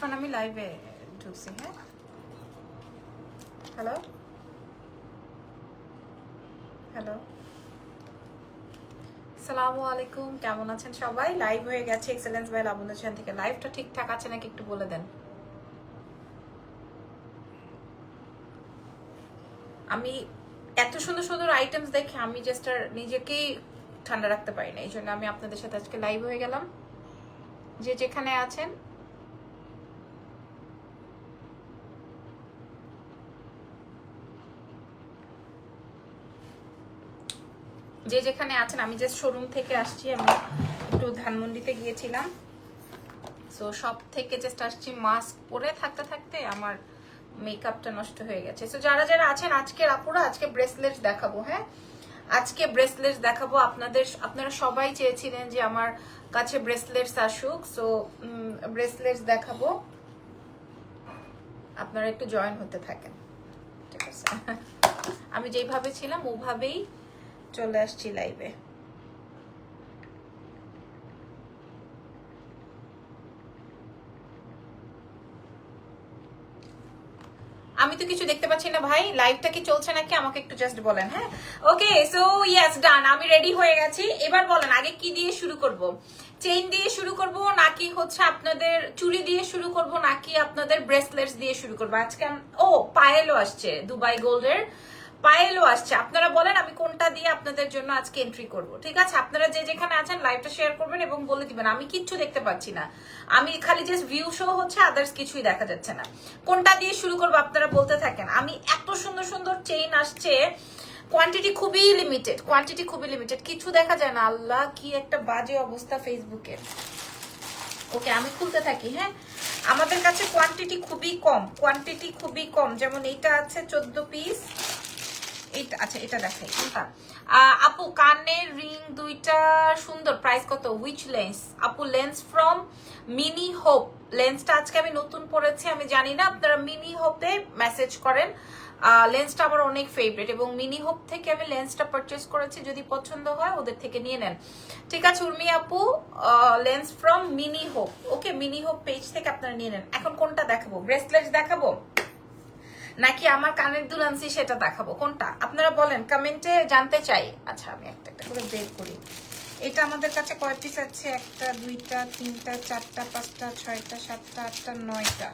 ইরফান আমি লাইভে ঢুকছি। হ্যাঁ, হ্যালো হ্যালো, আসসালামু আলাইকুম, কেমন আছেন সবাই? লাইভ হয়ে গেছে এক্সেলেন্স বাই লাবণ্য চ্যানেল থেকে। লাইভটা ঠিকঠাক আছে নাকি একটু বলে দেন। আমি এত সুন্দর সুন্দর আইটেমস দেখে আমি জাস্ট আর নিজেকেই ঠান্ডা রাখতে পারি না, এই জন্য আমি আপনাদের সাথে আজকে লাইভ হয়ে গেলাম। যে যেখানে আছেন যে যেখানে আছেন, আমি জাস্ট শোরুম থেকে আসছি, আমি একটু ধানমন্ডিতে গিয়েছিলাম। সো সব থেকে জাস্ট আসছি, মাস্ক পরে থাকতে থাকতে আমার মেকআপটা নষ্ট হয়ে গেছে। সো যারা যারা আছেন আজকের আপুরা, আজকে ব্রেসলেটস দেখাবো। হ্যাঁ, আজকে ব্রেসলেটস দেখাবো। আপনারা সবাই চেয়েছিলেন যে আমার কাছে ব্রেসলেটস আসুক, সো ব্রেসলেটস দেখাবো। আপনারা একটু জয়েন হতে থাকেন, ঠিক আছে? আমি যেইভাবে ছিলাম ওভাবেই চলে আসছি লাইভে। আমি তো কিছু দেখতে পাচ্ছি না ভাই, লাইভটা কি চলছে নাকি আমাকে একটু জাস্ট বলেন। হ্যাঁ, ওকে, সো ইয়েস, ডান, আমি রেডি হয়ে গেছি। এবার বলেন আগে কি দিয়ে শুরু করব? চেইন দিয়ে শুরু করব নাকি হচ্ছে আপনাদের চুড়ি দিয়ে শুরু করব নাকি আপনাদের ব্রেসলেটস দিয়ে শুরু করব? আজকে ও পায়েলও আসছে, দুবাই গোল্ডের পায়েলও আসছে। আপনারা বলেন আমি কোনটা দিয়ে আপনাদের জন্য আজকে এন্ট্রি করব, ঠিক আছে? আপনারা যে যেখানে আছেন লাইভটা শেয়ার করবেন এবং বলে দিবেন। আমি কিচ্ছু দেখতে পাচ্ছি না, আমি খালি জাস্ট ভিউ শো হচ্ছে, আদার্স কিছুই দেখা যাচ্ছে না। কোনটা দিয়ে শুরু করবো আপনারা বলতে থাকেন। আমি এত সুন্দর সুন্দর চেইন আসছে, কোয়ান্টিটি খুবই লিমিটেড, কোয়ান্টিটি খুবই লিমিটেড, কিছু দেখা যায় না। আল্লাহ, কি একটা বাজে অবস্থা ফেসবুকের। ওকে, আমি খুলতে থাকি। হ্যাঁ, আমাদের কাছে কোয়ান্টিটি খুবই কম, কোয়ান্টিটি খুবই কম। যেমন এইটা আছে 14 পিস, এইটা আচ্ছা, এটা দেখাই কোনটা। আপু কানের রিং দুইটা সুন্দর, প্রাইস কত? উইচ লেন্স আপু? Lens from mini hope. লেন্সটা আজকে আমি নতুন পড়েছি, আমি জানি না, আপনারা মিনি হোপে মেসেজ করেন। লেন্সটা আমার অনেক ফেভারিট এবং মিনি হোপ থেকে আমি লেন্সটা পারচেস করেছি। যদি পছন্দ হয় ওদের থেকে নিয়ে নেন, ঠিক আছে? উর্মি আপু, lens from mini hope. Okay, mini hope page থেকে আপনারা নিয়ে নেন। এখন কোনটা দেখাবো? ব্রেসলেট দেখাবো নাকি আমার কানের দুল আনছি সেটা দেখাবো? কোনটা আপনারা বলেন, কমেন্টে জানতে চাই। আচ্ছা, আমি একটা একটা করে বের করি। এটা আমাদের কাছে কয় পিস আছে? 1 2 3 4 5 6 7 8 9টা,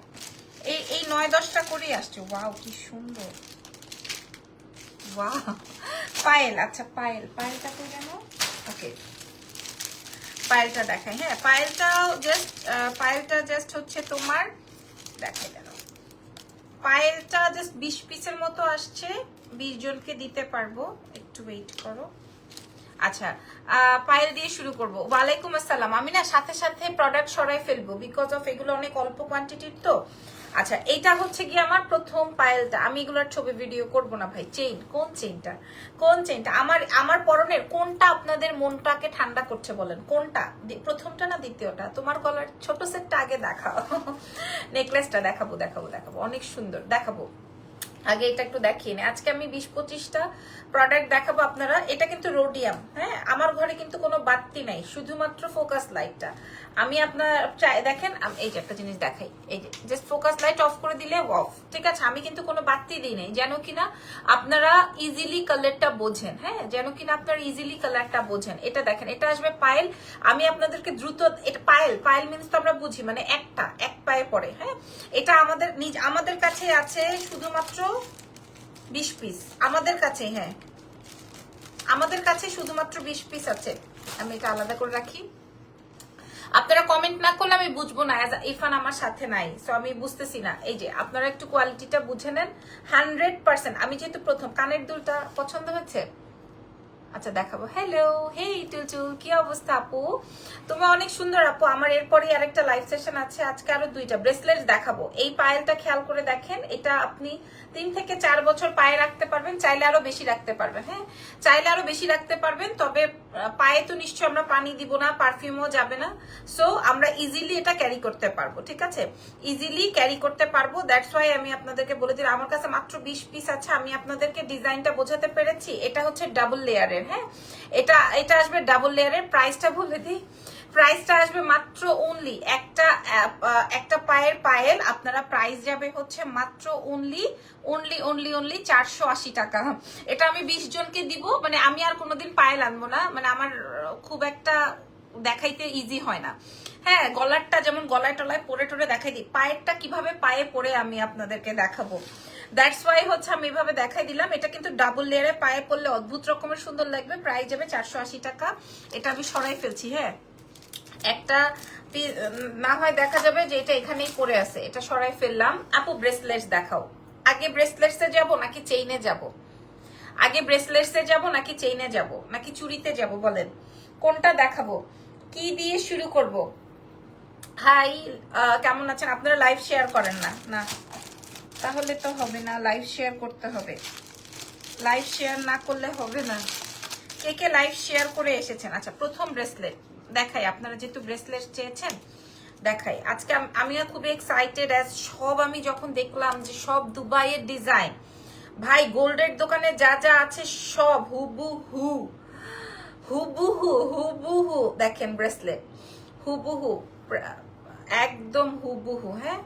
এই 9-10টা করেই আসছে। ওয়াও, কি সুন্দর, ওয়াও। পায়েল, আচ্ছা পায়েলটা কই জানো? ওকে, পায়েলটা দেখাই। হ্যাঁ, পায়েলটা জাস্ট হচ্ছে তোমার, দেখাই দেন। পায়েলটা জাস্ট 20 পিসের মতো আসছে, 20 জনকে দিতে পারবো। একটু ওয়েট করো। আচ্ছা, পায়েল দিয়ে শুরু করব। ওয়ালাইকুম আসসালাম। আমি না সাথে সাথে প্রোডাক্ট সরাই ফেলবো, বিকজ অফ এগুলো অনেক অল্প কোয়ান্টিটির তো। আচ্ছা, এইটা হচ্ছে কি আমার প্রথম পায়েলটা। আমি এগুলোর ছবি ভিডিও করব না ভাই। চেইন, কোন চেইনটা আমার পরনের কোনটা আপনাদের মনটাকে ঠান্ডা করছে বলেন? কোনটা, প্রথমটা না দ্বিতীয়টা? তোমার গলার ছোট সেটটা আগে দেখাও। নেকলেসটা দেখাবো, অনেক সুন্দর দেখাবো। আগে এটা একটু দেখিয়ে নে। আজকে আমি 20-25টা প্রোডাক্ট দেখাবো আপনারা। এটা কিন্তু রোডিয়াম। হ্যাঁ, আমার ঘরে কিন্তু কোনো বাতি নাই, শুধুমাত্র ফোকাস লাইটটা। আমি আপনার দেখেন, এই যে একটা জিনিস দেখাই, এই যে জাস্ট ফোকাস লাইট অফ করে দিলে অফ, ঠিক আছে? আমি কিন্তু কোনো বাতি দিই নাই, যেন কিনা আপনারা ইজিলি কালারটা বোঝেন। হ্যাঁ, যেন কিনা আপনারা ইজিলি কালারটা বোঝেন। এটা দেখেন, এটা আসবে পায়েল। আমি আপনাদেরকে দ্রুত, এটা পায়েল মিন্স তো আমরা বুঝি মানে এক পায়ে পড়ে। হ্যাঁ, এটা আমাদের কাছে আছে শুধুমাত্র 20 পিস আমাদের কাছে। হ্যাঁ, আমাদের কাছে শুধুমাত্র 20 পিস আছে। আমি এটা আলাদা করে রাখি, আপনারা কমেন্ট না করলে আমি বুঝবো না। ইরফান আমার সাথে নাই, সো আমি বুঝতেছি না। এই যে আপনারা একটু কোয়ালিটিটা বুঝে নেন। 100%। আমি যেহেতু প্রথম, কানের দুলটা পছন্দ হয়েছে? আচ্ছা, দেখাবো। হ্যালো, হেই টুলচুল, কি অবস্থা আপু? তুমি অনেক সুন্দর আপু। আমার এরপরে আরেকটা লাইভ সেশন আছে, আজকে আরো 2টা ব্রেসলেট দেখাবো। এই পায়েলটা খেয়াল করে দেখেন, এটা আপনি 3 থেকে 4 বছর পায়ে রাখতে পারবেন, চাইলে আরো বেশি রাখতে পারবেন। হ্যাঁ, চাইলে আরো বেশি রাখতে পারবেন, তবে পায়ে তো নিশ্চয়ই আমরা পানি দিব না, পারফিউমও যাবে না। সো আমরা ইজিলি এটা ক্যারি করতে পারবো, ঠিক আছে? ইজিলি ক্যারি করতে পারবো। দ্যাটস ওয়াই আমি আপনাদেরকে বলে দিলাম আমার কাছে মাত্র 20 পিস আছে। আমি আপনাদেরকে ডিজাইনটা বোঝাতে পেরেছি। এটা হচ্ছে ডাবল লেয়ারের। হ্যাঁ, এটা আসবে ডাবল লেয়ারের। প্রাইসটা বলে দিই, প্রাইসটা আসবে মাত্র অনলি একটা পায়ের পায়েল, আপনারা প্রাইস যাবে হচ্ছে মাত্র অনলি 480 টাকা। এটা আমি 20 জনকে দিব, মানে আমি আর কোনোদিন পায়েল আনবো না, মানে আমার খুব একটা দেখাইতে ইজি হয় না। হ্যাঁ, গলারটা যেমন গলায় টলায় পরে টরে দেখাই দিই, পায়েরটা কিভাবে পায়ে পরে আমি আপনাদেরকে দেখাবো, দ্যাটস ওয়াই হচ্ছে আমি এভাবে দেখাই দিলাম। এটা কিন্তু ডাবল লেয়ারে পায়ে পরলে অদ্ভুত রকমের সুন্দর লাগবে। প্রাইস যাবে 480 টাকা। এটা আমি সরাই ফেলছি। হ্যাঁ, একটা না হয় দেখা যাবে যে এটা এখানেই পড়ে আছে, এটা সরাই ফেললাম। আপু ব্রেসলেটস দেখাও। আগে ব্রেসলেটসে যাব নাকি চেইনে যাব? আগে ব্রেসলেটসে যাব নাকি চেইনে যাব নাকি চুড়িতে যাব, বলেন কোনটা দেখাবো? কি দিয়ে শুরু করব? হাই, কেমন আছেন? আপনারা লাইভ শেয়ার করেন না? না, তাহলে তো হবে না, লাইভ শেয়ার করতে হবে। লাইভ শেয়ার না করলে হবে না। কে কে লাইভ শেয়ার করে এসেছেন? আচ্ছা, প্রথম ব্রেসলেট দেখাই, আপনারা যেহেতু ব্রেসলেট চেয়েছেন দেখাই। আজকে আমিও খুবই এক্সাইটেড, অ্যাজ সব আমি যখন দেখলাম যে সব দুবাইয়ের ডিজাইন, ভাই গোল্ডের দোকানে যা যা আছে সব হুবহু হুবহু দেখেন ব্রেসলেট হুবহু, একদম হুবহু। হ্যাঁ,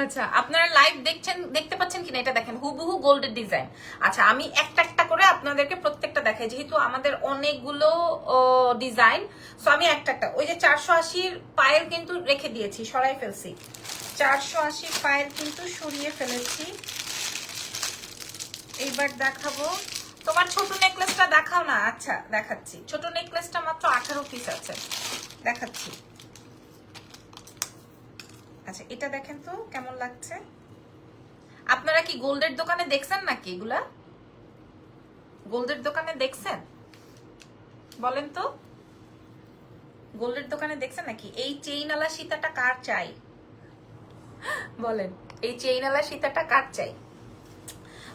আচ্ছা আপনারা লাইভ দেখতে পাচ্ছেন কিনা এটা দেখেন, হুবহু গোল্ডের ডিজাইন। আচ্ছা, আমি একটা একটা করে আপনাদেরকে প্রত্যেকটা দেখাই, যেহেতু আমাদের অনেকগুলো ডিজাইন, সো আমি একটা একটা, ওই যে 480 পায়েল কিন্তু রেখে দিয়েছি, সরাই ফেলছি। 480 পায়েল কিন্তু সরিয়ে ফেলেছি। এইবার দেখাবো, তোমার ছোট নেকলেসটা দেখাও না। আচ্ছা দেখাচ্ছি, ছোট নেকলেসটা মাত্র 18 পিস আছে, দেখাচ্ছি। আচ্ছা, এটা দেখেন তো কেমন লাগছে। আপনারা কি গোল্ডের দোকানে দেখছেন নাকি? এগুলা গোল্ডের দোকানে দেখছেন? বলেন তো, গোল্ডের দোকানে দেখছেন নাকি? এই চেইনওয়ালা সীতাটা কার চাই বলেন? এই চেইনওয়ালা সীতাটা কার চাই?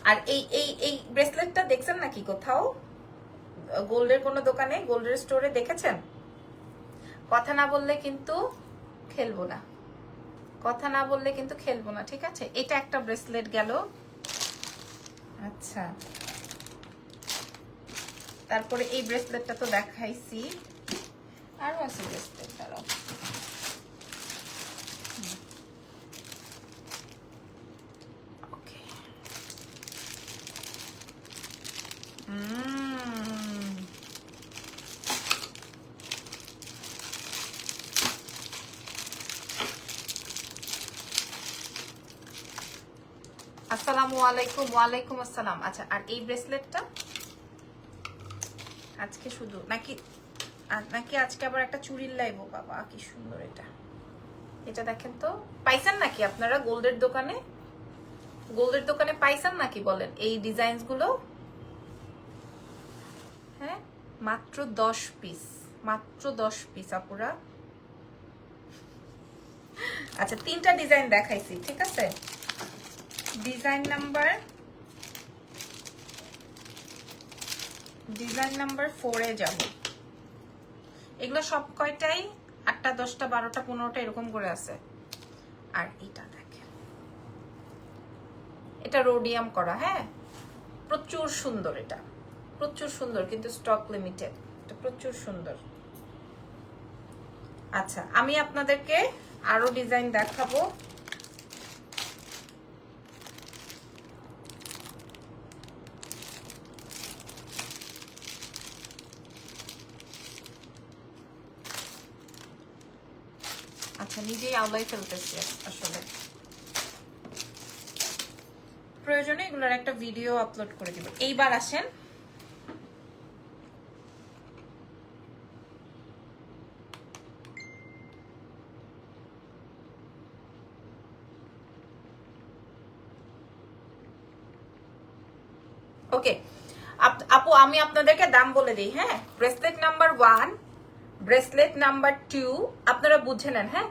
আর এই এই এই ব্রেসলেটটা দেখছেন নাকি কোথাও গোল্ডের কোনো দোকানে, গোল্ডের স্টোরে দেখেছেন? কথা না বললে কিন্তু খেলবো না, কথা না বললে কিন্তু খেলবো না, ঠিক আছে? এটা একটা ব্রেসলেট গেল। আচ্ছা, তারপরে এই ব্রেসলেটটা তো দেখাইছি, আরো আছে ব্রেসলেট, দাঁড়াও। ওকে, আসসালামু আলাইকুম। ওয়ালাইকুম আসসালাম। আচ্ছা, আর এই ব্রেসলেটটা আজকে শুধু নাকি নাকি আজকে আবার একটা চুড়ির লাইভ? বাবা কি সুন্দর এটা। এটা দেখেন তো, পাইছেন নাকি আপনারা গোল্ডের দোকানে? গোল্ডের দোকানে পাইছেন নাকি বলেন এই ডিজাইনস গুলো? হ্যাঁ, মাত্র 10 পিস, মাত্র 10 পিস আপুরা। আচ্ছা, 3টা ডিজাইন দেখাইছি, ঠিক আছে? ডিজাইন নাম্বার 4 এ যাব। এগুলো সব কয়টাই 8টা 10টা 12টা 15টা এরকম করে আছে। আর এটা দেখেন, এটা রোডিয়াম করা। হ্যাঁ, প্রচুর সুন্দর, এটা প্রচুর সুন্দর, কিন্তু স্টক লিমিটেড, এটা প্রচুর সুন্দর। আচ্ছা, আমি আপনাদেরকে আরো ডিজাইন দেখাবো। আচ্ছা, নিজেই আওলাই ফেলতেছি আসলে, প্রয়োজনে এগুলোর একটা ভিডিও আপলোড করে দিব। এইবার আসেন, ওকে আপু, আমি আপনাদেরকে দাম বলে দিই। হ্যাঁ, ব্রেসলেট নাম্বার 1, ব্রেসলেট নাম্বার 2 আপনারা বুঝে নেন। হ্যাঁ,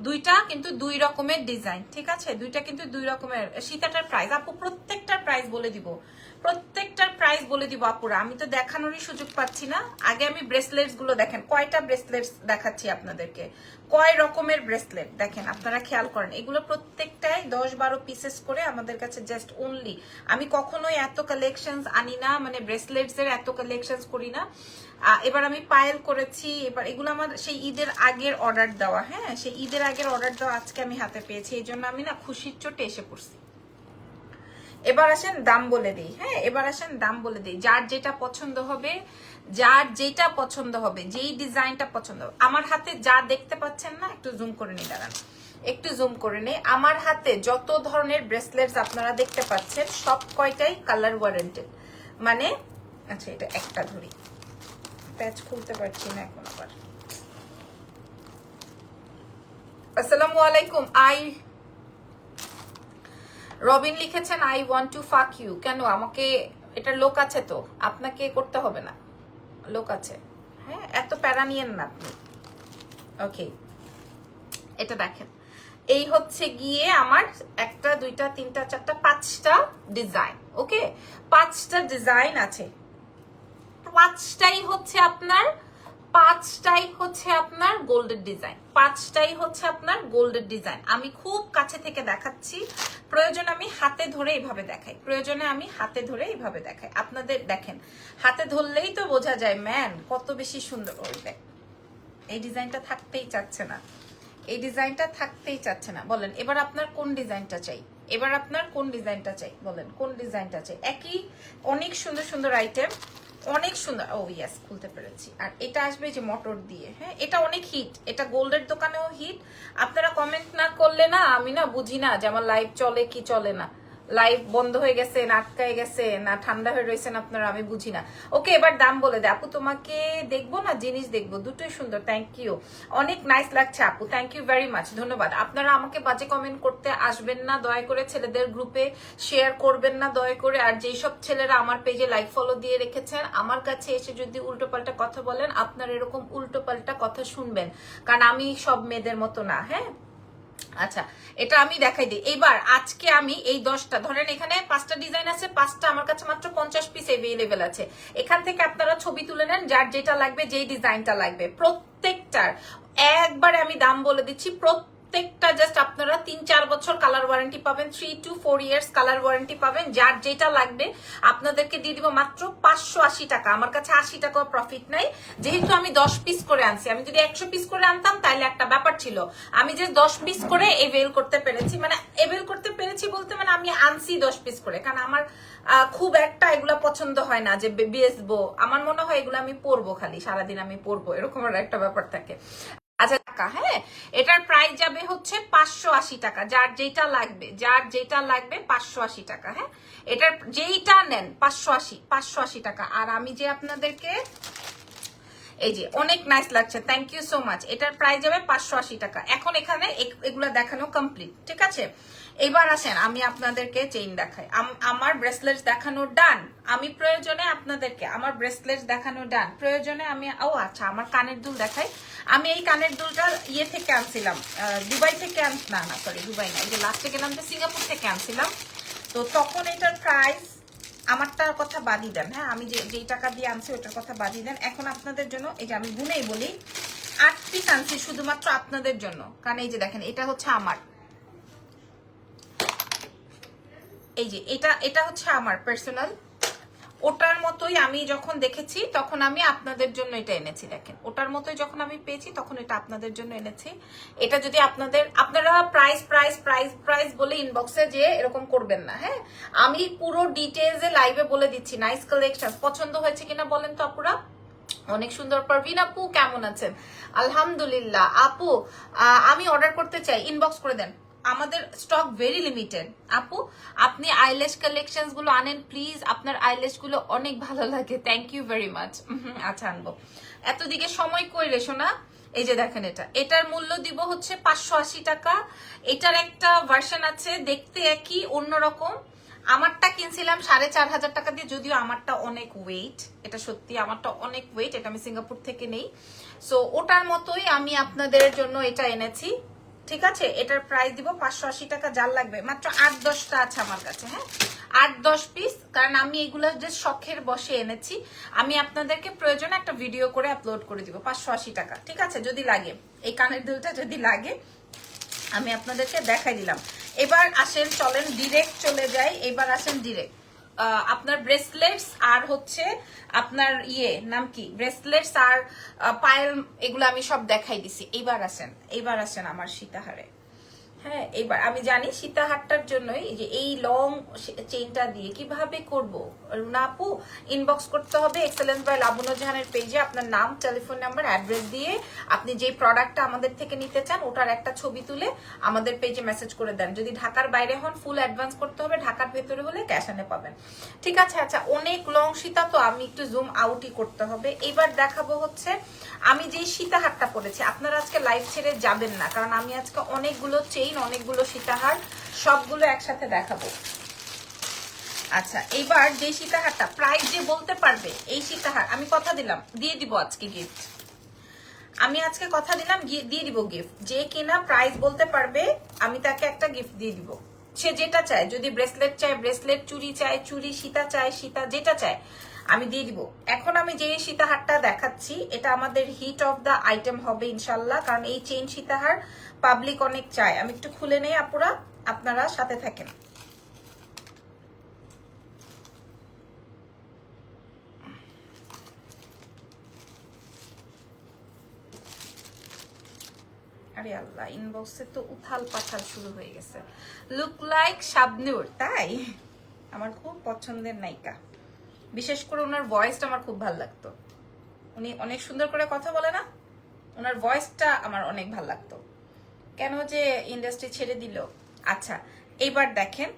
দুইটা কিন্তু 2 রকমের ডিজাইন, ঠিক আছে? দুইটা কিন্তু 2 রকমের। সীতাটার প্রাইস আপু প্রত্যেকটার প্রাইস বলে দিব, প্রত্যেকটার প্রাইস বলে দিব আপুরা। আমি তো দেখানোরই সুযোগ পাচ্ছি না। আগে আমি ব্রেসলেটস গুলো দেখেন, কয়টা ব্রেসলেটস দেখাচ্ছি আপনাদেরকে, কয় রকমের ব্রেসলেট দেখেন, আপনারা খেয়াল করেন, এগুলো প্রত্যেকটাই 10-12 পিসেস করে আমাদের কাছে জাস্ট অনলি। আমি কখনোই এত কালেকশনস আনি না, মানে ব্রেসলেটস এর এত কালেকশনস করি না। এবার আমি পায়েল করেছি, এবার এগুলো আমার সেই ঈদের আগের অর্ডার দেওয়া, হ্যাঁ সেই ঈদের আগের অর্ডার দেওয়া আজকে আমি হাতে পেয়েছি, এই জন্য আমি না খুশির চোটে এসে পড়ছি। এবার আসেন দাম বলে দিই, হ্যাঁ এবার আসেন দাম বলে দিই, যার যেটা পছন্দ হবে, যার যেটা পছন্দ হবে, যেই ডিজাইনটা পছন্দ হবে। আমার হাতে যা দেখতে পাচ্ছেন না, একটু জুম করে নিই, দাঁড়ান একটু জুম করে নিই। আমার হাতে যত ধরনের ব্রেসলেটস আপনারা দেখতে পাচ্ছেন সব কয়টাই কালার ওয়ারেন্টেড, মানে আচ্ছা এটা একটা ধরি, প্যাচ খুলতে পারছি না এখন আবার। আসসালামু আলাইকুম। রবিন লিখেছেন I want to fuck you. কেন, আমাকে এটা লোক আছে তো, আপনাকে করতে হবে না, লোক আছে, হ্যাঁ এত প্যারা নিয়েন না আপনি। ওকে এটা দেখেন, এই হচ্ছে গিয়ে আমার 1 2 3 4 5টা ডিজাইন। ওকে 5টা ডিজাইন আছে, পাঁচটাই হচ্ছে আপনার গোল্ডের ডিজাইন, 5টাই হচ্ছে আপনার গোল্ডের ডিজাইন। আমি খুব কাছে থেকে দেখাচ্ছি, প্রয়োজনে আমি হাতে ধরে এইভাবে দেখাই, আপনাদের দেখেন হাতে ধরলেই তো বোঝা যায় ম্যান কত বেশি সুন্দর। ওই দেখ এই ডিজাইনটা থাকতেই চাচ্ছে না, বলেন এবার আপনার কোন ডিজাইনটা চাই, বলেন কোন ডিজাইনটা চাই। একই অনেক সুন্দর সুন্দর আইটেম, অনেক সুন্দর। ও ইয়েস খুলতে পেরেছি। আর এটা আসবে যে মোটর দিয়ে, হ্যাঁ এটা অনেক হিট, এটা গোল্ডের দোকানেও হিট। আপনারা কমেন্ট না করলে না আমি না বুঝি না যে আমার লাইভ চলে কি চলে না, লাইভ বন্ধ হয়ে গেছে না আটকায় গেছে না ঠান্ডা হয়ে রয়েছেন আপনারা, আমি বুঝি না। ওকে এবার দাম বলে দে আপু, তোমাকে দেখবো না জিনিস দেখবো, দুটোই সুন্দর। থ্যাংক ইউ, অনেক নাইস লাগছে আপু, থ্যাংক ইউ ভেরি মাচ, ধন্যবাদ। আপনারা আমাকে বাজে কমেন্ট করতে আসবেন না দয়া করে, ছেলেদের গ্রুপে শেয়ার করবেন না দয়া করে। আর যেই সব ছেলেরা আমার পেজে লাইক ফলো দিয়ে রেখেছেন, আমার কাছে এসে যদি উল্টোপাল্টা কথা বলেন, আপনারা এরকম উল্টোপাল্টা কথা শুনবেন, কারণ আমি সব মেয়েদের মতো না। হ্যাঁ আচ্ছা এটা আমি দেখাই দিই। এইবার আজকে আমি এই 10টা ধরেন, এখানে 5টা ডিজাইন আছে, 5টা আমার কাছে মাত্র 50 পিস এভেলেবেল আছে। এখান থেকে আপনারা ছবি তুলে নেন, যার যেটা লাগবে, যেই ডিজাইনটা লাগবে, প্রত্যেকটার একবারে আমি দাম বলে দিচ্ছি। প্রত্যেকটা জাস্ট আপনারা 3-4 বছর কালার ওয়ারেন্টি পাবেন, 3 to 4 ইয়ার্স কালার ওয়ারেন্টি পাবেন। যার যেটা লাগবে আপনাদেরকে দিয়ে দিব মাত্র 580 টাকা। আমার কাছে 80 টাকাও প্রফিট নাই, যেহেতু আমি 10 পিস করে আনছি। আমি যদি 100 পিস করে আনতাম তাহলে একটা ব্যাপার ছিল, আমি যে 10 পিস করে এভেল করতে পেরেছি, মানে এভেল করতে পেরেছি বলতে মানে আমি আনছি 10 পিস করে, কারণ আমার খুব একটা এগুলা পছন্দ হয় না যে বেচবো। আমার মনে হয় এগুলো আমি পরবো, খালি সারাদিন আমি পরবো, এরকম একটা ব্যাপার থাকে। আচ্ছা টাকা, হ্যাঁ এটার প্রাইস যাবে হচ্ছে 580 টাকা। যার যেটা লাগবে 580 টাকা। হ্যাঁ এটার যেইটা নেন 580 টাকা। আর আমি যে আপনাদেরকে এই যে অনেক নাইস লাগছে, থ্যাংক ইউ সো মাচ। এটার প্রাইস যাবে 580 টাকা। এখন এখানে এগুলা দেখানো কমপ্লিট, ঠিক আছে। এবার আসেন আমি আপনাদেরকে চেইন দেখাই। আমার ব্রেসলেট দেখানো ডান, আমি প্রয়োজনে আপনাদেরকে আমার ব্রেসলেট দেখানো ডান, প্রয়োজনে আমি ও আচ্ছা আমার কানের দুল দেখাই। আমি এই কানের দুলটা ইয়ে থেকে আনছিলাম, দুবাই থেকে না সরি দুবাই না, এই যে লাস্টে গেলাম যে সিঙ্গাপুর থেকে আনছিলাম। তো তখন এটার প্রাইস, আমারটার কথা বাদই দেন, হ্যাঁ আমি যেই টাকা দিয়ে আনছি ওটার কথা বাদই দেন। এখন আপনাদের জন্য এই যে আমি গুনেই বলি 8 পিস আনছি শুধুমাত্র আপনাদের জন্য, কারণ এই যে দেখেন এটা হচ্ছে আমার, এই যে এটা হচ্ছে আমার পার্সোনাল। ওটার মতোই আমি যখন দেখেছি তখন আমি আপনাদের জন্য এটা এনেছি। দেখেন ওটার মতোই যখন আমি পেয়েছি তখন এটা আপনাদের জন্য এনেছি। এটা যদি আপনারা প্রাইস বলে ইনবক্সে যে এরকম করবেন না, হ্যাঁ আমি পুরো ডিটেইলসে লাইভে বলে দিচ্ছি। নাইস কালেকশন, পছন্দ হয়েছে কিনা বলেন তো আপুরা? অনেক সুন্দর। পারভিন আপু কেমন আছেন? আলহামদুলিল্লাহ। আপু আমি অর্ডার করতে চাই, ইনবক্স করে দেন, আমাদের স্টক ভেরি লিমিটেড। আপু আপনি আইল্যাশ কালেকশনস গুলো আনেন প্লিজ, আপনার আইল্যাশ গুলো অনেক ভালো লাগে, থ্যাংক ইউ ভেরি মাচ। আচ্ছা আনবো, এতদিকে সময় কই রে সোনা। এই যে দেখেন এটার মূল্য দিব হচ্ছে 580 টাকা। এটার একটা ভার্সন আছে দেখতে একই অন্যরকম, আমারটা কিনছিলাম 4500 টাকা দিয়ে, যদিও আমারটা অনেক ওয়েট, এটা সত্যি আমারটা অনেক ওয়েট, এটা আমি সিঙ্গাপুর থেকে নেই। সো ওটার মতোই আমি আপনাদের জন্য এটা এনেছি, ঠিক আছে। এটার প্রাইস দিব 580 টাকা। যার লাগবে মাত্র 8-10টা আছে আমার কাছে, হ্যাঁ 8-10 পিস, কারণ আমি এগুলো যে শখের বসে এনেছি। আমি আপনাদেরকে প্রয়োজনে একটা ভিডিও করে আপলোড করে দিব। 580 টাকা, ঠিক আছে যদি লাগে। এই কানের দুলটা যদি লাগে আমি আপনাদেরকে দেখাই দিলাম। এবার আসেন, চলেন ডিরেক্ট চলে যাই। এবার আসেন ডিরেক্ট আপনার ব্রেসলেটস আর হচ্ছে আপনার নাম কি, ব্রেসলেটস আর পায়েল, এগুলো আমি সব দেখাই দিছি। এইবার আসেন আমার সীতাহারে। হ্যাঁ, এবার আমি জানি সীতাহারটার জন্যই যে এই লং চেইনটা দিয়ে কিভাবে করব, রুনা আপু ইনবক্স করতে হবে এক্সেলেন্স বাই লাবণ্য জাহানের পেজে আপনার নাম, টেলিফোন নাম্বার, অ্যাড্রেস দিয়ে আপনি যে প্রোডাক্টটা আমাদের থেকে নিতে চান ওটার একটা ছবি তুলে আমাদের পেজে মেসেজ করে দেন। যদি ঢাকার বাইরে হন ফুল অ্যাডভান্স করতে হবে, ঢাকার ভেতরে হলে ক্যাশ অনে পাবেন। ঠিক আছে? আচ্ছা, অনেক লং সীতা তো আমি একটু জুম আউটই করতে হবে। এবার দেখাবো হচ্ছে আমি যেই সীতাহারটা পরেছি। আপনারা আজকে লাইভ ছেড়ে যাবেন না, কারণ আমি আজকে অনেকগুলো চেইন, অনেকগুলো সীতাহার সবগুলো একসাথে দেখাবো। আচ্ছা, এইবার যে সীতাহারটা প্রাইস যে বলতে পারবে, এই সীতাহার আমি কথা দিলাম দিয়ে দিব আজকে গিফট। আমি আজকে কথা দিলাম দিয়ে দিব গিফট। যে কিনা প্রাইস বলতে পারবে আমি তাকে একটা গিফট দিয়ে দিব। সে যেটা চায়, যদি ব্রেসলেট চায় ব্রেসলেট, চুড়ি চায় চুড়ি, সীতা চায় সীতা, যেটা চায় আমি দিয়ে দিব। এখন আমি যে সীতাহারটা দেখাচ্ছি এটা আমাদের হিট অফ দা আইটেম হবে ইনশাল্লাহ, কারণ এই চেইন সীতাহার পাবলিক অনেক চায়। আমি একটু খুলে নেই আপুরা, আপনারা সাথে থাকেন। আরে আল্লাহ, ইনবক্সে তো উথাল পাথাল শুরু হয়ে গেছে। লুক লাইক শাবনূর, তাই আমার খুব পছন্দের নায়িকা, বিশেষ করে ওনার ভয়েসটা আমার খুব ভালো লাগতো। উনি অনেক সুন্দর করে কথা বলে না, ওনার ভয়েসটা আমার অনেক ভালো লাগতো। কেন যে ইন্ডাস্ট্রি ছেড়ে দিল। আচ্ছা, এইবার দেখেন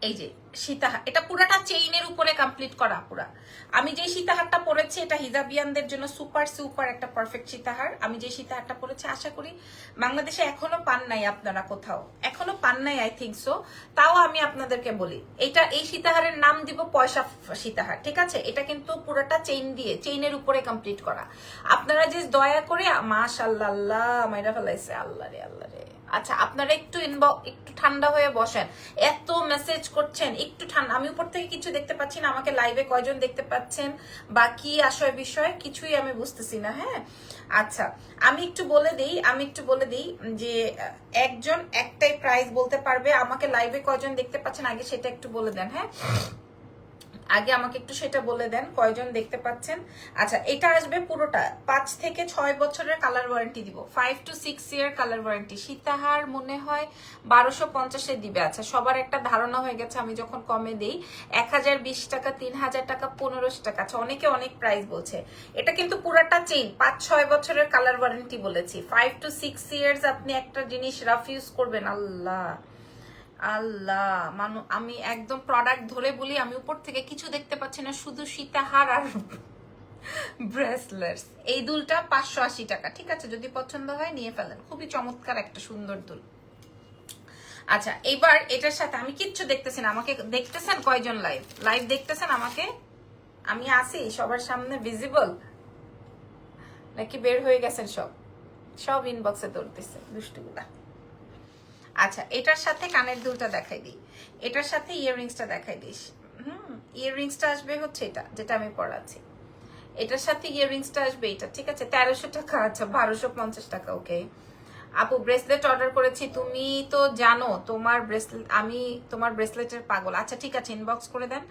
এই যে সীতাহার, এটা পুরাটা চেইনের উপরে কমপ্লিট করা পুরা। আমি যে সীতাহারটা পরেছি এটা হিজাবিয়ানদের জন্য সুপার সুপার একটা পারফেক্ট সীতাহার। আমি যে সীতাহারটা পরেছি আশা করি বাংলাদেশে এখনো পান নাই, আপনারা কোথাও এখনো পান নাই আই থিঙ্ক সো। তাও আমি আপনাদেরকে বলি, এই সীতাহারের নাম দিব পয়সা সীতাহার। ঠিক আছে? এটা কিন্তু পুরোটা চেইন দিয়ে, চেইনের উপরে কমপ্লিট করা। আপনারা যে দয়া করে, মাশাআল্লাহ, আল্লাহ মাইরা ফেলাইছে, আল্লাহ রে আল্লাহ রে। আচ্ছা, আপনারা একটু একটু ঠান্ডা হয়ে বসেন, এত মেসেজ করছেন, একটু ঠান্ডা। আমি উপর থেকে কিছু দেখতে পাচ্ছি না, আমাকে লাইভে কয়জন দেখতে পাচ্ছেন বা কি আসয় বিষয় কিছুই আমি বুঝতেছি না। হ্যাঁ, আচ্ছা, আমি একটু বলে দিই যে একজন একটাই প্রাইস বলতে পারবে। আমাকে লাইভে কয়জন দেখতে পাচ্ছেন আগে সেটা একটু বলে দেন। হ্যাঁ, আগে আমাকে একটু সেটা বলে দেন কয়জন দেখতে পাচ্ছেন। আচ্ছা, এটা আসবে পুরোটা 5 থেকে 6 বছরের কালার ওয়ারেন্টি দিব, 5 to 6 ইয়ার কালার ওয়ারেন্টি। সীতাহার মনে হয় 1250 দিবে। আচ্ছা, সবার একটা ধারণা হয়ে গেছে আমি যখন কমে দেই 1020 টাকা, 3000 টাকা, 1500 টাকা। আচ্ছা, অনেকে অনেক প্রাইস বলছে। এটা কিন্তু পুরাটা চেইন 5-6 বছরের কালার ওয়ারেন্টি বলেছি। 5 to 6 ইয়ার্স আপনি একটা জিনিস রাফ ইউজ করবেন। আল্লাহ আল্লাহ, আমি একদম প্রোডাক্ট ধরে বলি, আমি উপর থেকে কিছু দেখতে পাচ্ছি না, শুধু সীতাহার আর ব্রেসলেটস। এই দুলটা 580 টাকা। ঠিক আছে? যদি পছন্দ হয় নিয়ে ফেলেন, খুবই চমৎকার একটা সুন্দর দুল। আচ্ছা, এবার এটার সাথে আমি কিচ্ছু দেখতেছি না। আমাকে দেখতেছেন কয়জন লাইভ দেখতেছেন আমাকে? আমি আছি সবার সামনে ভিজিবল নাকি বের হয়ে গেছেন সব ইনবক্সে দৌড়তেছে দুষ্টুগুলা। আচ্ছা, এটার সাথে কানের দুলটা দেখাই দিই, এটার সাথে ইয়াররিংসটা দেখাই দিস। ইয়াররিংসটা আসবে হচ্ছে এটা যেটা আমি পরাচ্ছি, এটার সাথে ইয়াররিংসটা আসবে এটা। ঠিক আছে? 1300 টাকা। আচ্ছা, 1250 টাকা। ওকে আপু, ব্রেসলেট অর্ডার করেছি, তুমি তো জানো তোমার ব্রেসলেট, আমি তোমার ব্রেসলেটের পাগল। আচ্ছা, ঠিক আছে, ইনবক্স করে দেন,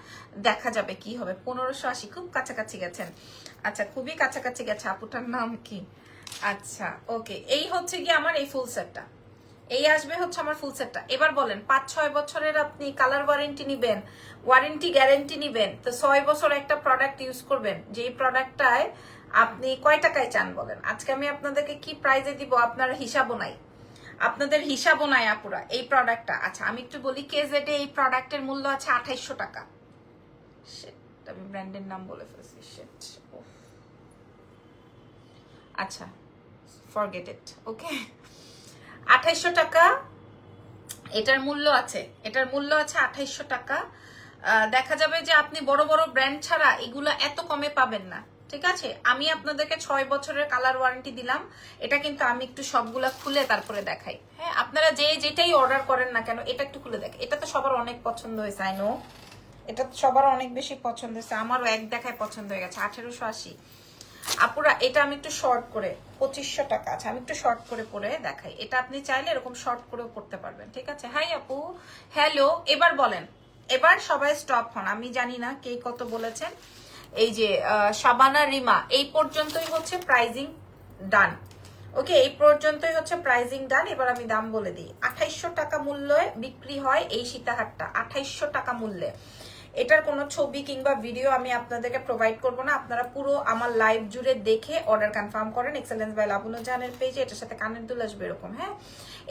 দেখা যাবে কি হবে। 1580, খুব কাছাকাছি গেছেন। আচ্ছা, খুবই কাছাকাছি গেছে। আপুটার নাম কি? আচ্ছা, ওকে, এই হচ্ছে কি আমার এই ফুল সেটটা, এই আসবে হচ্ছে আমার ফুল সেটটা। এবার বলেন 5-6 বছরের আপনি কালার ওয়ারেন্টি নিবেন, ওয়ারেন্টি গ্যারেন্টি নিবেন, তো 6 বছর একটা প্রোডাক্ট ইউজ করবেন, যেই প্রোডাক্টটায় আপনি কয় টাকায় চান বলেন? আজকে আমি আপনাদেরকে কি প্রাইজে দিব আপনার হিসাবও নাই, আপনাদের হিসাবও নাই আপুরা এই প্রোডাক্টটা। আচ্ছা, আমি একটু বলি, KZ এই প্রোডাক্টের মূল্য আছে 2800 টাকা। আমি ব্র্যান্ডের নাম বলে ফেলছি। আচ্ছা, ফরগেট ইট। ওকে, 2800 টাকা এটার মূল্য আছে, এটার মূল্য আছে 2800 টাকা। দেখা যাবে যে আপনি বড় বড় ব্র্যান্ড ছাড়া এগুলা এত কমে পাবেন না। ঠিক আছে? আমি আপনাদেরকে 6 বছরের কালার ওয়ারেন্টি দিলাম। এটা কিন্তু আমি একটু সবগুলা খুলে তারপরে দেখাই। হ্যাঁ, আপনারা যেটাই অর্ডার করেন না কেন এটা একটু খুলে দেখেন। এটা তো সবার অনেক পছন্দ হয়েছে, আই নো এটা তো সবার অনেক বেশি পছন্দ হয়েছে, আমারও এক দেখায় পছন্দ হয়ে গেছে। 1880। আপুরা এটা আমি একটু শর্ট করে 2500 টাকা। আচ্ছা আমি একটু শর্ট করে পরে দেখাই। এটা আপনি চাইলে এরকম শর্ট করেও পড়তে পারবেন, ঠিক আছে? হাই আপু, হ্যালো। এবার বলেন, এবার সবাই স্টপ হন। আমি জানি না কে কত বলেছেন। এই যে শাবানা রিমা, এই পর্যন্তই হচ্ছে প্রাইজিং ডান। ওকে, এই পর্যন্তই হচ্ছে প্রাইজিং ডান। এবার আমি দাম বলে দিই। 2800 টাকা মূল্যে বিক্রি হয় এই সীতাহারটা, 2800 টাকা মূল্যে। এটার কোনো ছবি কিংবা ভিডিও আমি আপনাদেরকে প্রোভাইড করব না, আপনারা পুরো আমার লাইভ জুড়ে দেখে অর্ডার কনফার্ম করেন এক্সেলেন্স বাই লাবণ্য জাহানের পেজে। এটার সাথে কানের দুল আসবে এরকম। হ্যাঁ,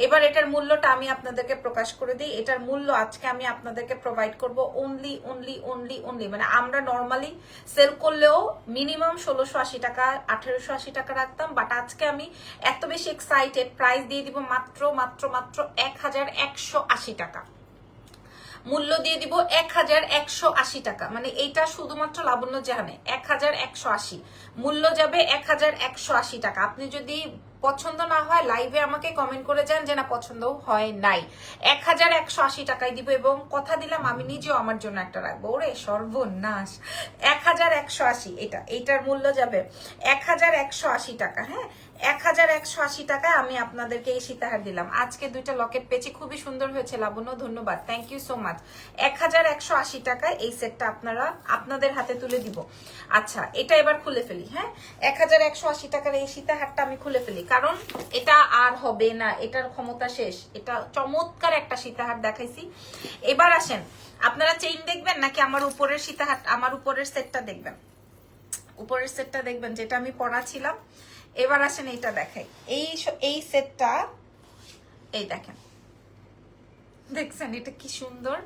এবার এটার মূল্যটা আমি আপনাদেরকে প্রকাশ করে দিই। এটার মূল্য আজকে আমি আপনাদেরকে প্রোভাইড করব অনলি অনলি অনলি অনলি, মানে আমরা নর্মালি সেল করলেও মিনিমাম 1680 টাকা 1880 টাকা রাখতাম, বাট আজকে আমি এত বেশি এক্সাইটেড, প্রাইস দিয়ে দিব মাত্র মাত্র মাত্র 1180 টাকা। মূল্য দিয়ে দিব 1180 টাকা, মানে এইটা শুধুমাত্র লাবণ্য জাহানে 1180, মূল্য যাবে 1180 টাকা। আপনি যদি পছন্দ না হয় লাইভে আমাকে কমেন্ট করে যান যে না পছন্দ হয় নাই। 1180 টাকায় দিব, এবং কথা দিলাম আমি নিজেও আমার জন্য একটা রাখবো। ওরে সর্বনাশ, 1180 এটা, এইটার মূল্য যাবে 1180 টাকা। হ্যাঁ, 1180 টাকায় আমি আপনাদেরকে এই সীতাহার দিলাম। আজকে দুইটা লকেট পেয়েছি, খুবই সুন্দর হয়েছে লাবণ্য, ধন্যবাদ, থ্যাংক ইউ সো মাচ। 1180 টাকায় এই সেটটা আপনারা আপনাদের হাতে তুলে দিব। আচ্ছা এটা এবার খুলে ফেলি। হ্যাঁ, 1180 টাকার এই সীতাহারটা আমি খুলে ফেলি, কারণ এটা আর হবে না, এটার ক্ষমতা শেষ। এটা চমৎকার একটা সীতাহার দেখাইছি। এবার আসেন, আপনারা চেইন দেখবেন নাকি আমার উপরের সীতাহার, আমার উপরের সেটটা দেখবেন? উপরের সেটটা দেখবেন যেটা আমি পড়াছিলাম। এবার আসেন এইটা দেখাই। এই সেটটা এই দেখেন, দেখছেন এটা কি সুন্দর,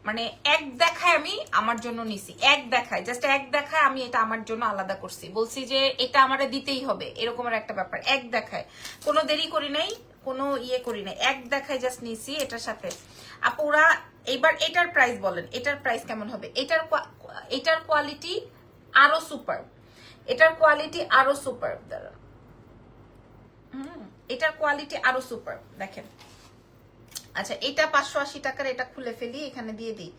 মানে এক দেখায় আমি আমার জন্য নিছি, এক দেখায়, জাস্ট এক দেখায় আমি এটা আমার জন্য আলাদা করছি, বলছি যে এটা আমারে দিতেই হবে, এরকমের একটা ব্যাপার। এক দেখায়, কোনো দেরি করি নাই, কোনো ইয়ে করি নাই, এক দেখায় জাস্ট নিছি এটার সাথে। আপুরা এইবার এটার প্রাইস বলেন, এটার প্রাইস কেমন হবে? এটার কোয়ালিটি আরো সুপার, এটার কোয়ালিটি আরো সুপার। দাঁড়া, এটার কোয়ালিটি আরো সুপার, দেখেন। আচ্ছা এটা 580 টাকার, এটা খুলে ফেলি, এখানে দিয়ে দিই,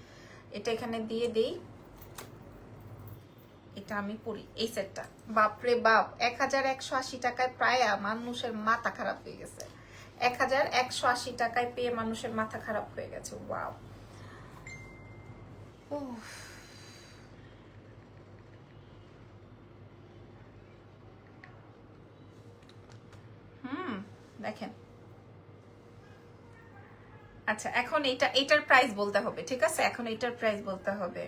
এটা এখানে দিয়ে দিই, এটা আমি পরি এই সেটটা। বাপরে বাপ, 1180 টাকায় প্রায় মানুষের মাথা খারাপ হয়ে গেছে। 1180 টাকায় পেয়ে মানুষের মাথা খারাপ হয়ে গেছে। ওয়াও, দেখেন। আচ্ছা এখন এটার প্রাইস বলতে হবে, ঠিক আছে? এখন এটার প্রাইস বলতে হবে।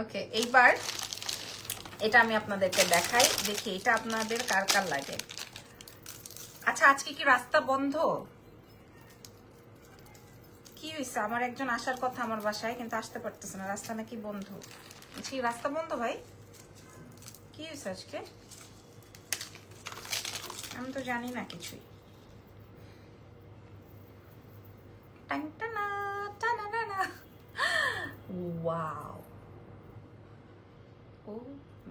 ওকে, এইবার এটা আমি আপনাদেরকে দেখাই, দেখি এটা আপনাদের কার কার লাগে। আচ্ছা আজকে কি রাস্তা বন্ধ? কি হয়েছে? আমার একজন আসার কথা আমার বাসায়, কিন্তু আসতে পারতেছে না, রাস্তা নাকি বন্ধ। বলছি রাস্তা বন্ধ ভাই, কি হয়েছে আজকে? আমি তো জানি না কিছুই। ওয়াও, ও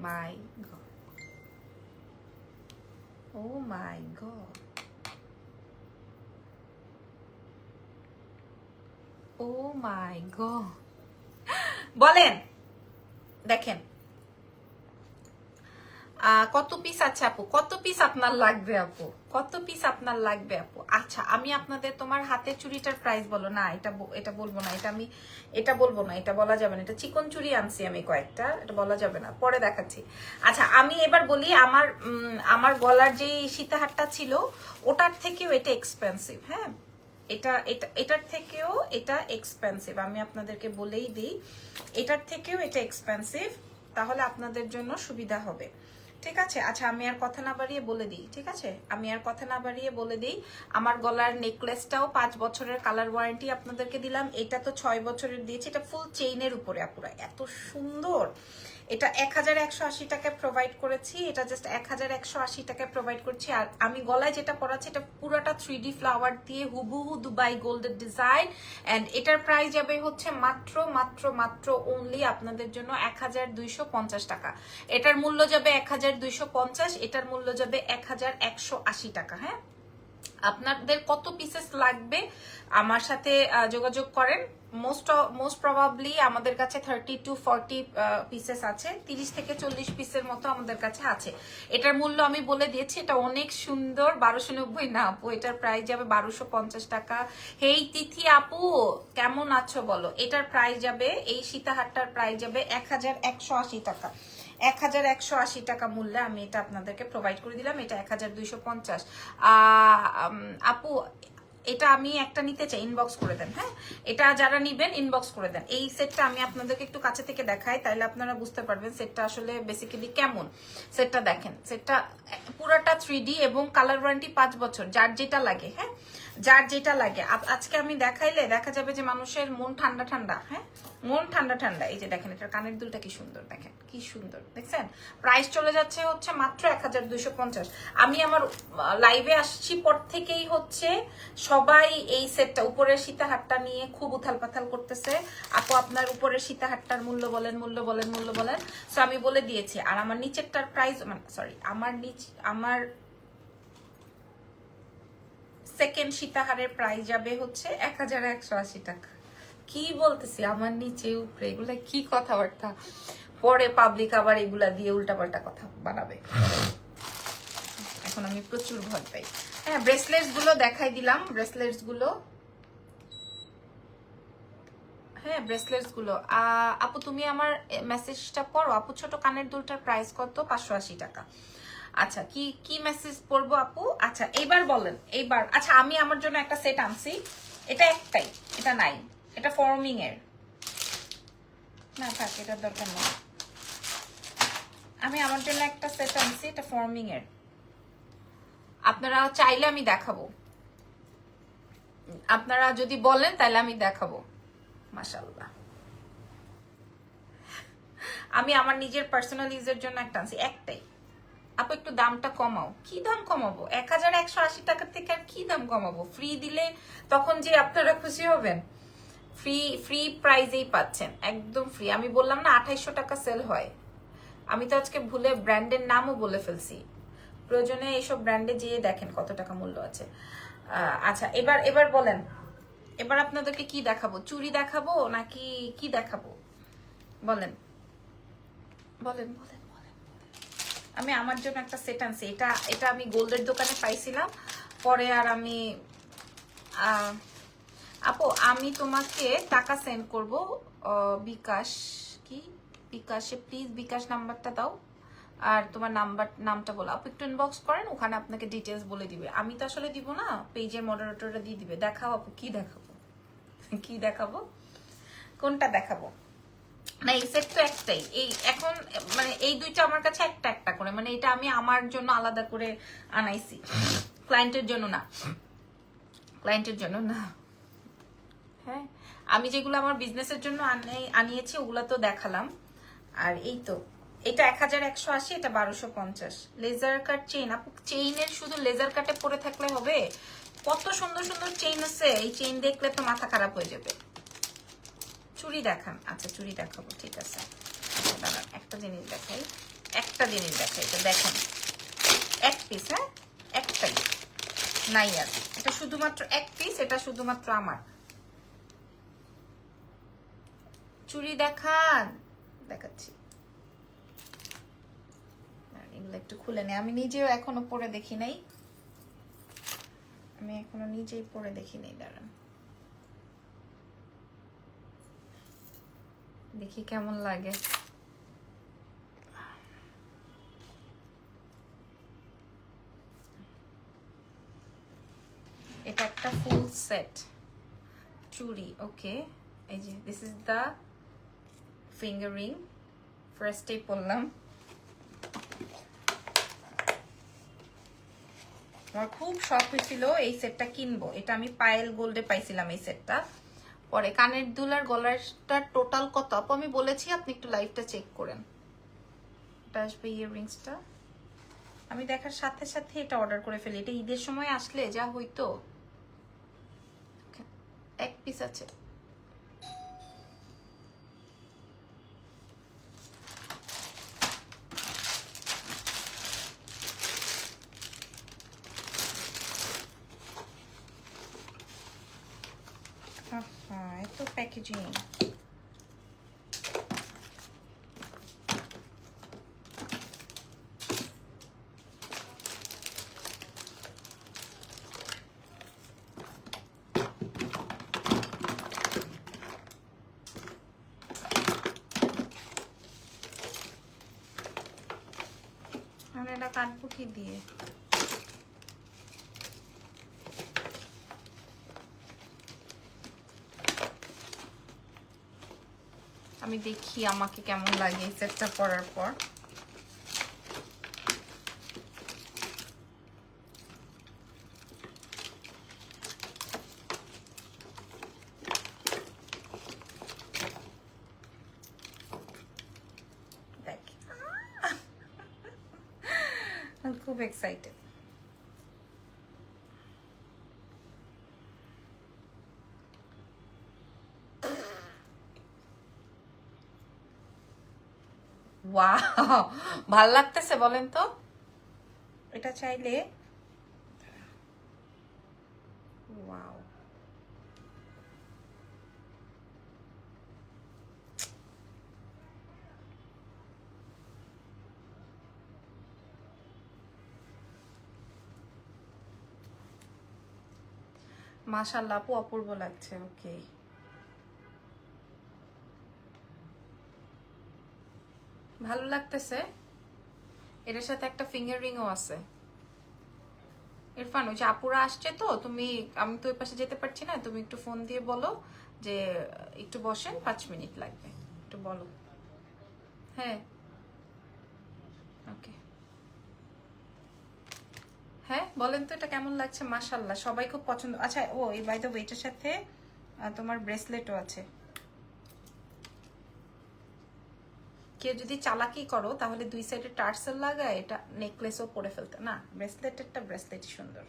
মাই গড, ও মাই গড, ও মাই গড। বলেন, দেখেন কত পিস আছে আপু, কত পিস আপনার লাগবে আপু, কত পিস আপনার লাগবে আপু? আচ্ছা আমি আপনাদের, তোমার হাতে চুড়িটার প্রাইস বলো না, এটা বলবো না, এটা আমি এটা বলবো না, এটা বলা যাবে না, এটা চিকন চুড়ি আনছি আমি কয়েকটা, এটা বলা যাবে না, পরে দেখাচ্ছি। আচ্ছা আমি এবার বলি, আমার গলার যে সীতাহারটা ছিল ওটার থেকেও এটা এক্সপেন্সিভ। হ্যাঁ, এটার থেকেও এটা এক্সপেন্সিভ, আমি আপনাদেরকে বলেই দিই, এটার থেকেও এটা এক্সপেন্সিভ, তাহলে আপনাদের জন্য সুবিধা হবে, ঠিক আছে? আচ্ছা আমি আর কথা না বাড়িয়ে বলে দিই, ঠিক আছে? আমি আর কথা না বাড়িয়ে বলে দিই, আমার গলার নেকলেসটাও 5 বছরের কালার ওয়ারেন্টি আপনাদেরকে দিলাম, এটা তো 6 বছরের দিয়েছি, এটা ফুল চেইনের উপরে আপুরা, এত সুন্দর। এটা 1180 টাকায় প্রোভাইড করেছি, এটা জাস্ট 1180 টাকায় প্রোভাইড করছি। আর আমি গলায় যেটা পরাচ্ছি এটা পুরোটা 3D ফ্লাওয়ার দিয়ে হুবহু দুবাই গোল্ডের ডিজাইন, এন্ড এটার প্রাইস যাবে হচ্ছে মাত্র মাত্র মাত্র অনলি আপনাদের জন্য 1250 টাকা। এটার মূল্য যাবে 1250, এটার মূল্য যাবে 1180 টাকা। হ্যাঁ, আপনাদের কত পিসেস লাগবে আমার সাথে যোগাযোগ করেন। মোস্ট প্রবাবলি আমাদের কাছে 30 to 40 পিসেস আছে, 30 থেকে 40 পিসের মতো আমাদের কাছে আছে। এটার মূল্য আমি বলে দিয়েছি, এটা অনেক সুন্দর, 1290 না আপু, এটার প্রাইস যাবে 1250 টাকা। হেই তিথি আপু কেমন আছো বলো, এটার প্রাইস যাবে, এই সীতাহারটার প্রাইস যাবে 1180 টাকা। 1180 টাকা মূল্যে আমি এটা আপনাদেরকে প্রোভাইড করে দিলাম। এটা 1250। আপু এটা আমি একটা নিতে চাই, ইনবক্স করে দেন। হ্যাঁ, এটা যারা নিবেন ইনবক্স করে দেন। এই সেটটা আমি আপনাদেরকে একটু কাছে থেকে দেখাই, তাইলে আপনারা বুঝতে পারবেন সেটটা আসলে বেসিক্যালি কেমন। সেটটা দেখেন, সেটটা পুরাটা 3D এবং কালার ওয়ারেন্টি 5 বছর, যার যেটা লাগে। হ্যাঁ, যার যেটা লাগে। আজকে আমি দেখাইলে দেখা যাবে যে মানুষের মন ঠান্ডা ঠান্ডা। হ্যাঁ, মন ঠান্ডা ঠান্ডা। এই যে দেখেন, এটার কানের দুলটা কি সুন্দর, দেখেন কি সুন্দর, দেখছেন? প্রাইস চলে যাচ্ছে হচ্ছে মাত্র 1250। আমি আমার লাইভে আসছি পর থেকেই হচ্ছে সবাই এই সেটটা, উপরের সীতাহারটা নিয়ে খুব উথাল পাথাল করতেছে। আপু আপনার উপরের সীতাহারটার মূল্য বলেন, মূল্য বলেন, মূল্য বলেন। সো আমি বলে দিয়েছি। আর আমার নিচেরটার প্রাইস, মানে সরি, আমার সেকেন্ড সীতাহারের প্রাইস যাবে হচ্ছে 1180 টাকা। কি বলতেছি, আমার নিচে উপরে, এগুলা কি কথাবার্তা? পরে পাবলিক আবার এগুলা দিয়ে উল্টাপাল্টা কথা বানাবে। এখন আমি প্রচুর ভয় পাই। হ্যাঁ, ব্রেসলেটস গুলো দেখাই দিলাম, ব্রেসলেটস গুলো। হ্যাঁ, ব্রেসলেটস গুলো। আপু তুমি আমার মেসেজটা পড়ো। আপু ছোট কানের দুলটার প্রাইস কত? 580 টাকা। আচ্ছা, কি কি মেসেজ পড়বো আপু? আচ্ছা এইবার বলেন, এইবার। আচ্ছা আমি আমার জন্য একটা সেট আনছি, এটা একটাই, এটা নাই, এটা ফর্মিং এর না, থাক, এটার দরকার নেই। আমি আমার জন্য একটা সেট আনছি, এটা ফর্মিং এর। আপনারা চাইলে আমি দেখাবো, আপনারা যদি বলেন তাহলে আমি দেখাবো। মাশাআল্লাহ, আমি আমার নিজের পার্সোনাল ইউজের জন্য একটা আনছি, একটাই। আপু একটু দামটা কমাও। কি দাম কমাবো? 1180 টাকার থেকে আর কি দাম কমাবো? ফ্রি দিলে তখন যে আপনারা খুশি হবেন। ফ্রি প্রাইজেই পাচ্ছেন, একদম ফ্রি। আমি বললাম না 2800 টাকা সেল হয়। আমি তো আজকে ভুলে ব্র্যান্ডের নামও বলে ফেলছি। প্রয়োজনে এইসব ব্র্যান্ডে যেয়ে দেখেন কত টাকা মূল্য আছে। আচ্ছা এবার বলেন, এবার আপনাদেরকে কি দেখাবো? চুড়ি দেখাবো নাকি কি দেখাবো? বলেন বলেন বলেন বলেন। আমি আমার জন্য একটা সেট আনছি, এটা আমি গোল্ডের দোকানে পাইছিলাম, পরে আর আমি আপু আমি তোমাকে টাকা সেন্ড করব বিকাশ, কি বিকাশে, প্লিজ বিকাশ নাম্বারটা দাও আর তোমার নামটা বলো। আপু একটু ইনবক্স করেন, ওখানে আপনাকে ডিটেলস বলে দিবে। আমি তো আসলে দিব না, পেজের মডারেটরটা দিয়ে দিবে। দেখাও আপু, কি দেখাবো? কি দেখাবো? কোনটা দেখাবো? না এই সেট তো একটাই, এই এখন মানে এই দুইটা আমার কাছে একটা একটা করে, মানে এটা আমি আমার জন্য আলাদা করে আনাইছি, ক্লায়েন্টের জন্য না, ক্লায়েন্টের জন্য না। হ্যাঁ, আমি যেগুলো আমার বিজনেসের জন্য আনিয়েছি ওগুলো তো দেখালাম। আর এই তো, এটা 1180, এটা 1250। Laser cut chain. আপু চেইনের শুধু লেজার কাটে পরে থাকলে হবে? কত সুন্দর সুন্দর চেইন আছে, এই চেইন দেখলে তো মাথা খারাপ হয়ে যাবে। চুড়ি দেখান। আচ্ছা চুড়ি দেখাবো, ঠিক আছে। আচ্ছা দাঁড়ান, একটা জিনিস দেখাই, একটা জিনিস দেখাই। এটা দেখেন, এক পিস। হ্যাঁ, একটাই, নাই আর। এটা শুধুমাত্র এক পিস, এটা শুধুমাত্র আমার। চুড়ি দেখান, দেখাচ্ছি। এগুলো একটু খুলে নেই, আমি নিজেও এখনো পরে দেখি নাই, আমি এখনো নিজেই পরে দেখি নাই। দাঁড়ান দেখি কেমন লাগে। এটা একটা ফুল সেট চুড়ি। ওকে, এই যে this is the finger ring. ফার্স্টেই পরলাম, আমার খুব শখ হয়েছিল এই সেটটা কিনবো। এটা আমি পায়েল গোল্ডে পাইছিলাম এই সেটটা। পরে কানের দুল আর গলারটা টোটাল কত আপু আমি বলেছি, আপনি একটু লাইভটা চেক করেন। এটা আসবে ইয়াররিংসটা, আমি দেখার সাথে সাথে এটা অর্ডার করে ফেলি। এটা ঈদের সময় আসলে যা হইতো। এক পিস আছে। এত প্যাকেজিং। এটা কাটবো কি দিয়ে? আমি দেখি আমাকে কেমন লাগে এই সেটটা পরার পর। দেখ, আমি খুব এক্সাইটেড। ওয়াও, ভাল লাগতেছে বলেন তো? এটা চাইলে ওয়াও, মাশাআল্লাহ আপু, অপূর্ব লাগছে। ওকে, ভালো লাগতেছে। এটার সাথে একটা ফিঙ্গার রিংও আছে। ইরফান, ওই যে আপুরা আসছে তো, তুমি, আমি তো ওই পাশে যেতে পারছি না, তুমি একটু ফোন দিয়ে বলো যে একটু বসেন, 5 মিনিট লাগবে, একটু বলো। হ্যাঁ, ওকে, হ্যাঁ বলেন তো এটা কেমন লাগছে? মাশাআল্লাহ, সবাই খুব পছন্দ। আচ্ছা, ও এই বাই দ্য ওয়ে, এটার সাথে তোমার ব্রেসলেটও আছে। কেউ যদি চালাকি করো তাহলে 2 সাইডে টার্সেল লাগায় এটা নেকলেসও পরে ফেলতে না। ব্রেসলেটেরটা ব্রেসলেটই সুন্দর।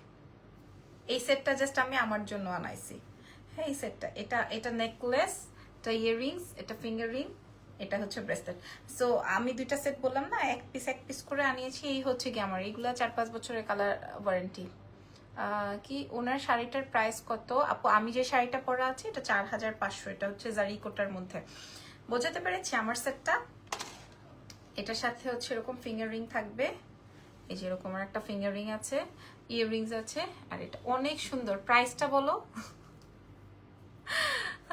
এই সেটটা জাস্ট আমি আমার জন্য আনাইছি। হ্যাঁ, এই সেটটা, এটা নেকলেস, এটা ইয়াররিংস, এটা ফিঙ্গার রিং, এটা হচ্ছে ব্রেসলেট। সো আমি 2টা সেট বললাম না, এক পিস করে আনিয়েছি। এই হচ্ছে কি আমার এইগুলা 4-5 বছরের কালার ওয়ারেন্টি। কি ওনার শাড়িটার প্রাইস কত আপু? আমি যে শাড়িটা পরা আছে এটা 4500। এটা হচ্ছে জারিকোটার মধ্যে। বোঝাতে পেরেছি আমার সেটটা? এটার সাথে হচ্ছে এরকম ফিঙ্গার রিং থাকবে, এই যে এরকম একটা ফিঙ্গার রিং আছে, ইয়াররিংস আছে, আর এটা অনেক সুন্দর। প্রাইসটা বলো?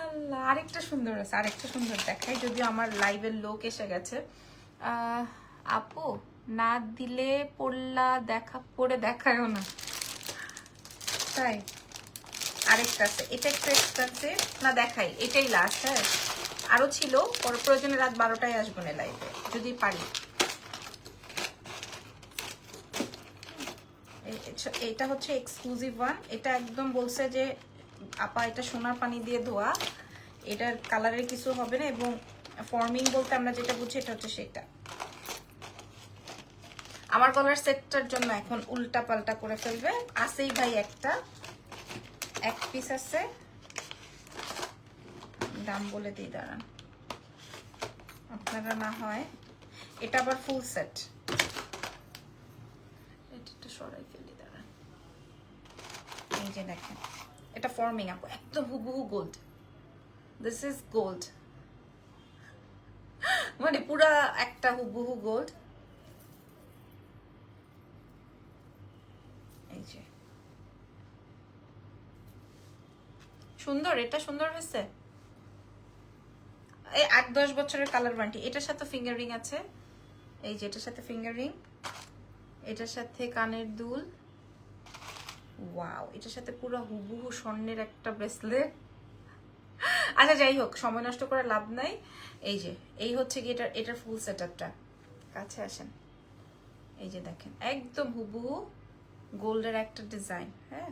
আল্লাহ, আরেকটা সুন্দর আছে, আরেকটা সুন্দর দেখাই, যদিও আমার লাইভের লোক এসে গেছে। আপু না দিলে পরে দেখায়ও না, তাই আরেকটা আছে, এটা একটু এক্সপেন্সিভ না, দেখাই, এটাই লাস্ট। হ্যাঁ, আরো ছিল, পরে প্রয়োজনে রাত 12টায় আসবো না লাইভে যদি পারি। এটা হচ্ছে এক্সক্লুসিভ ওয়ান। এটা একদম বলছে যে আপা এটা সোনার পানি দিয়ে ধোয়া, এটার কালারের কিছু হবে না, এবং ফর্মিং বলতে আমরা যেটা বুঝি এটা হচ্ছে সেটা। আমার গলার সেটটার জন্য এখন উল্টা পাল্টা করে ফেলবে। আসেই ভাই, একটা এক পিস আছে, দাম বলে দিই, দাঁড়ান, আপনারা না হয়। এটা আবার ফুল সেট, এটা সরাই ফেলি, দাঁড়ান। এই যে দেখেন, এটা ফর্মিং আপু, একদম হুবহু গোল্ড। দিস ইজ গোল্ড, মানে পুরা একটা হুবহু গোল্ড। এই যে সুন্দর, এটা সুন্দর হয়েছে। এই 8-10 বছরের কালার ওয়ারেন্টি। এটার সাথে ফিঙ্গার রিং আছে, এই যে এটার সাথে ফিঙ্গার রিং, এটার সাথে কানের দুল। ওয়াও, এটার সাথে পুরো হুবহু স্বর্ণের একটা ব্রেসলেট। আচ্ছা যাই হোক, সময় নষ্ট করে লাভ নাই। এই যে এই হচ্ছে কি এটার ফুল সেটআপটা। কাছে আসেন, এই যে দেখেন, একদম হুবহু গোল্ডের একটা ডিজাইন। হ্যাঁ,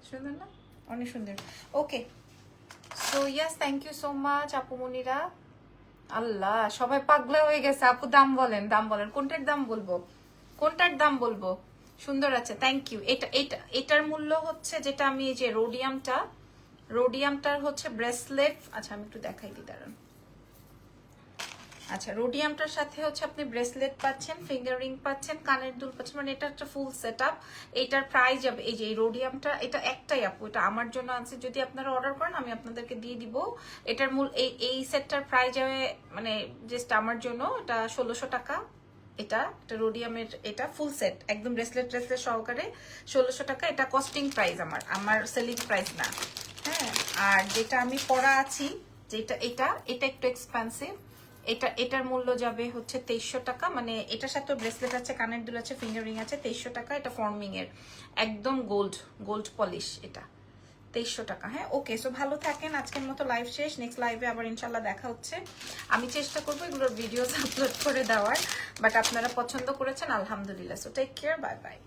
সুন্দর না? অনেক সুন্দর। Okay, so yes, thank you so much আপু মনিরা। আল্লাহ, সবাই পাগলা হয়ে গেছে। আপু দাম বলেন, দাম বলেন, কোনটার দাম বলবো, কোনটার দাম বলবো? সুন্দর আছে, থ্যাংক ইউ। এটার মূল্য হচ্ছে, যেটা আমি এই যে রোডিয়ামটার হচ্ছে ব্রেসলেট। আচ্ছা আমি একটু দেখাই দিই, দাঁড়ান। আচ্ছা, রোডিয়ামটার সাথে হচ্ছে আপনি ব্রেসলেট পাচ্ছেন, ফিঙ্গার রিং পাচ্ছেন, কানের দুল পাচ্ছেন, মানে এটা একটা ফুল সেট আপ। এটার প্রাইস যাবে, এই যে এই রোডিয়ামটা, এটা একটাই আপু, এটা আমার জন্য আছে, যদি আপনারা অর্ডার করেন আমি আপনাদেরকে দিয়ে দিব। এটার মূল এই সেটটার প্রাইস যাবে মানে জাস্ট আমার জন্য এটা 1600 টাকা। এটা রোডিয়ামের, এটা ফুল সেট একদম ব্রেসলেট ট্রেসলেট সহকারে 1600 টাকা। এটা কস্টিং প্রাইস, আমার সেলিং প্রাইস না। হ্যাঁ, আর যেটা আমি পরা আছি, যেটা এটা একটু এক্সপেন্সিভ। এটার মূল্য যাবে হচ্ছে 2300 টাকা, মানে এটার সাথে ব্রেসলেট আছে, কানের দুল আছে, ফিঙ্গার রিং আছে, 2300 টাকা। এটা ফর্মিং এর একদম গোল্ড পলিশ, এটা 2300 টাকা। হ্যাঁ, ওকে, সো ভালো থাকেন, আজকের মতো লাইভ শেষ, নেক্সট লাইভে আবার ইনশাল্লাহ দেখা হচ্ছে। আমি চেষ্টা করবো এগুলোর ভিডিওস আপলোড করে দেওয়ার, বাট আপনারা পছন্দ করেছেন আলহামদুলিল্লাহ। So take care, bye by.